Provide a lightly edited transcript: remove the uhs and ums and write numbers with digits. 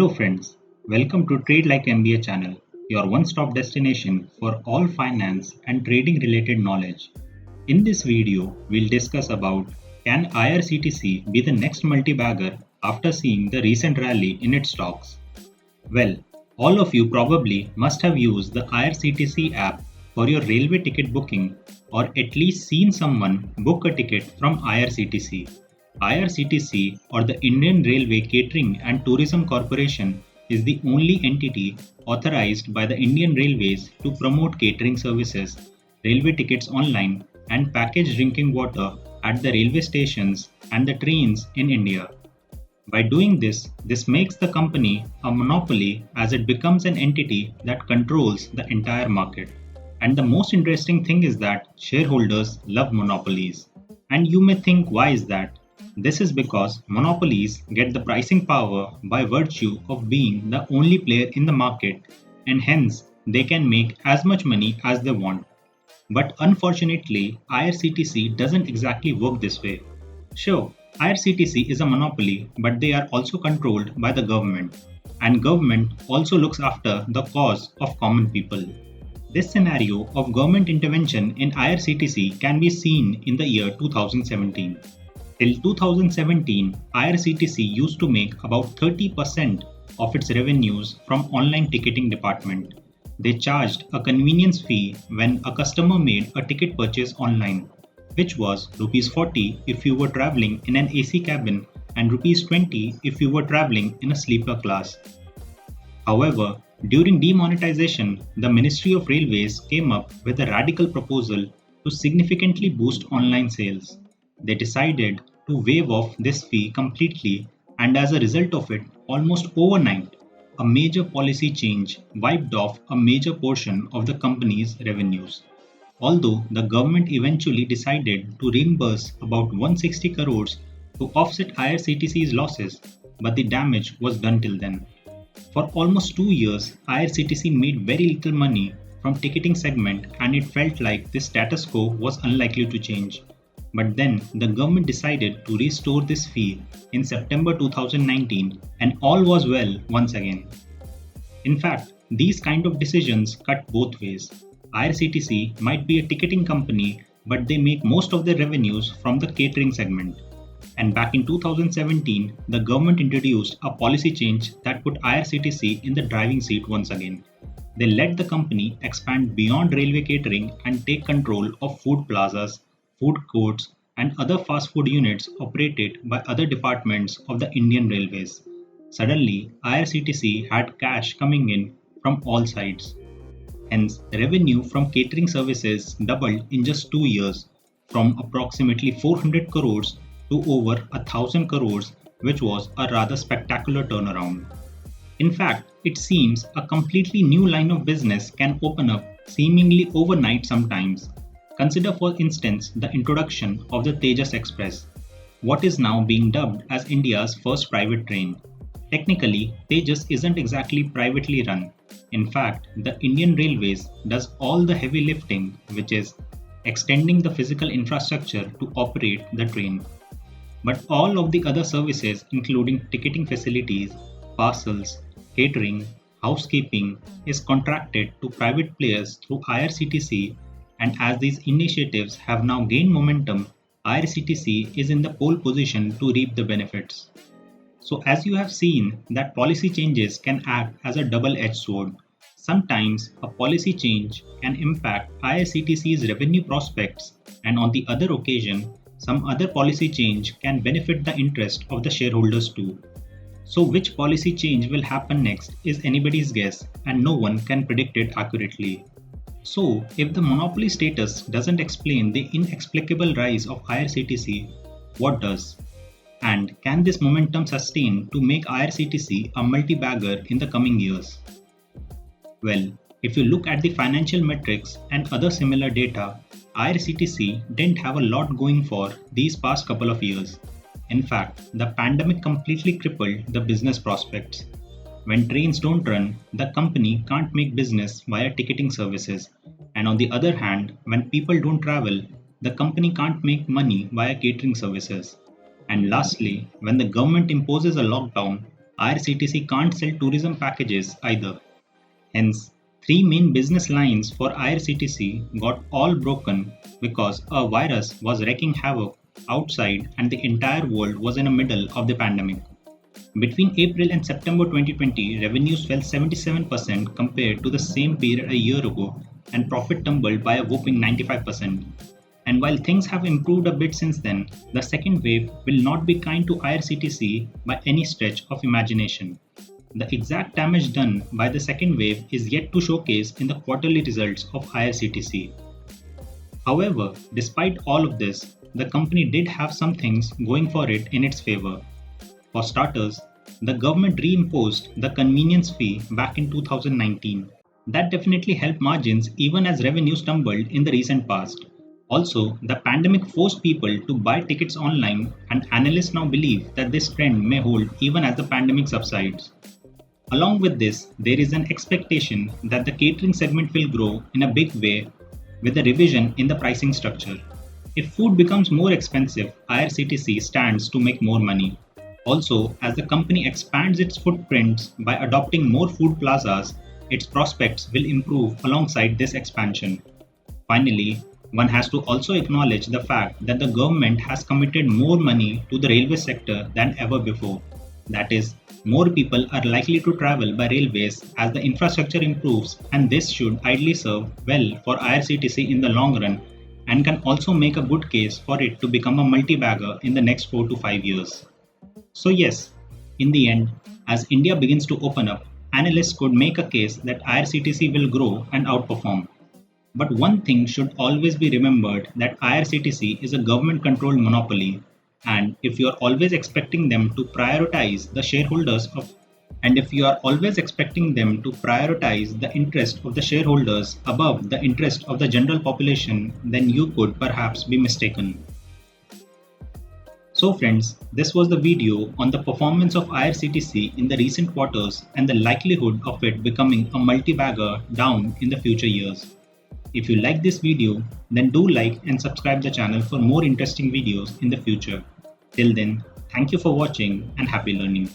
Hello friends, welcome to Trade Like MBA channel, your one-stop destination for all finance and trading related knowledge. In this video, we'll discuss about can IRCTC be the next multi-bagger after seeing the recent rally in its stocks? Well, all of you probably must have used the IRCTC app for your railway ticket booking or at least seen someone book a ticket from IRCTC. IRCTC or the Indian Railway Catering and Tourism Corporation is the only entity authorized by the Indian Railways to promote catering services, railway tickets online, and packaged drinking water at the railway stations and the trains in India. By doing this, this makes the company a monopoly as it becomes an entity that controls the entire market. And the most interesting thing is that shareholders love monopolies. And you may think, why is that? This is because monopolies get the pricing power by virtue of being the only player in the market, and hence they can make as much money as they want. But unfortunately, IRCTC doesn't exactly work this way. Sure, IRCTC is a monopoly, but they are also controlled by the government, and government also looks after the cause of common people. This scenario of government intervention in IRCTC can be seen in the year 2017. Till 2017, IRCTC used to make about 30% of its revenues from online ticketing department. They charged a convenience fee when a customer made a ticket purchase online, which was Rs 40 if you were traveling in an AC cabin and Rs 20 if you were traveling in a sleeper class. However, during demonetization, the Ministry of Railways came up with a radical proposal to significantly boost online sales. They decided to waive off this fee completely, and as a result of it, almost overnight, a major policy change wiped off a major portion of the company's revenues. Although the government eventually decided to reimburse about 160 crores to offset IRCTC's losses, but the damage was done till then. For almost 2 years, IRCTC made very little money from ticketing segment, and it felt like this status quo was unlikely to change. But then the government decided to restore this fee in September 2019, and all was well once again. In fact, these kind of decisions cut both ways. IRCTC might be a ticketing company, but they make most of their revenues from the catering segment. And back in 2017, the government introduced a policy change that put IRCTC in the driving seat once again. They let the company expand beyond railway catering and take control of food plazas, food courts, and other fast food units operated by other departments of the Indian Railways. Suddenly, IRCTC had cash coming in from all sides. Hence, revenue from catering services doubled in just 2 years, from approximately 400 crores to over 1,000 crores, which was a rather spectacular turnaround. In fact, it seems a completely new line of business can open up seemingly overnight sometimes. Consider, for instance, the introduction of the Tejas Express, what is now being dubbed as India's first private train. Technically, Tejas isn't exactly privately run. In fact, the Indian Railways does all the heavy lifting, which is extending the physical infrastructure to operate the train. But all of the other services, including ticketing facilities, parcels, catering, housekeeping, is contracted to private players through IRCTC, and as these initiatives have now gained momentum, IRCTC is in the pole position to reap the benefits. So as you have seen that policy changes can act as a double-edged sword. Sometimes a policy change can impact IRCTC's revenue prospects, and on the other occasion, some other policy change can benefit the interest of the shareholders too. So which policy change will happen next is anybody's guess, and no one can predict it accurately. So if the monopoly status doesn't explain the inexplicable rise of IRCTC, what does? And can this momentum sustain to make IRCTC a multi-bagger in the coming years? Well, if you look at the financial metrics and other similar data, IRCTC didn't have a lot going for these past couple of years. In fact, the pandemic completely crippled the business prospects. When trains don't run, the company can't make business via ticketing services. And on the other hand, when people don't travel, the company can't make money via catering services. And lastly, when the government imposes a lockdown, IRCTC can't sell tourism packages either. Hence, three main business lines for IRCTC got all broken because a virus was wreaking havoc outside and the entire world was in the middle of the pandemic. Between April and September 2020, revenues fell 77% compared to the same period a year ago, and profit tumbled by a whopping 95%. And while things have improved a bit since then, the second wave will not be kind to IRCTC by any stretch of imagination. The exact damage done by the second wave is yet to showcase in the quarterly results of IRCTC. However, despite all of this, the company did have some things going for it in its favor. For starters, the government reimposed the convenience fee back in 2019. That definitely helped margins even as revenues tumbled in the recent past. Also, the pandemic forced people to buy tickets online, and analysts now believe that this trend may hold even as the pandemic subsides. Along with this, there is an expectation that the catering segment will grow in a big way with a revision in the pricing structure. If food becomes more expensive, IRCTC stands to make more money. Also, as the company expands its footprints by adopting more food plazas, its prospects will improve alongside this expansion. Finally, one has to also acknowledge the fact that the government has committed more money to the railway sector than ever before. That is, more people are likely to travel by railways as the infrastructure improves, and this should ideally serve well for IRCTC in the long run and can also make a good case for it to become a multi-bagger in the next 4 to 5 years. So yes, in the end, as India begins to open up, analysts could make a case that IRCTC will grow and outperform. But one thing should always be remembered that IRCTC is a government controlled monopoly, and if you are always expecting them to prioritize the shareholders of and if you are always expecting them to prioritize the interest of the shareholders above the interest of the general population, then you could perhaps be mistaken. So friends, this was the video on the performance of IRCTC in the recent quarters and the likelihood of it becoming a multi-bagger down in the future years. If you like this video, then do like and subscribe the channel for more interesting videos in the future. Till then, thank you for watching and happy learning.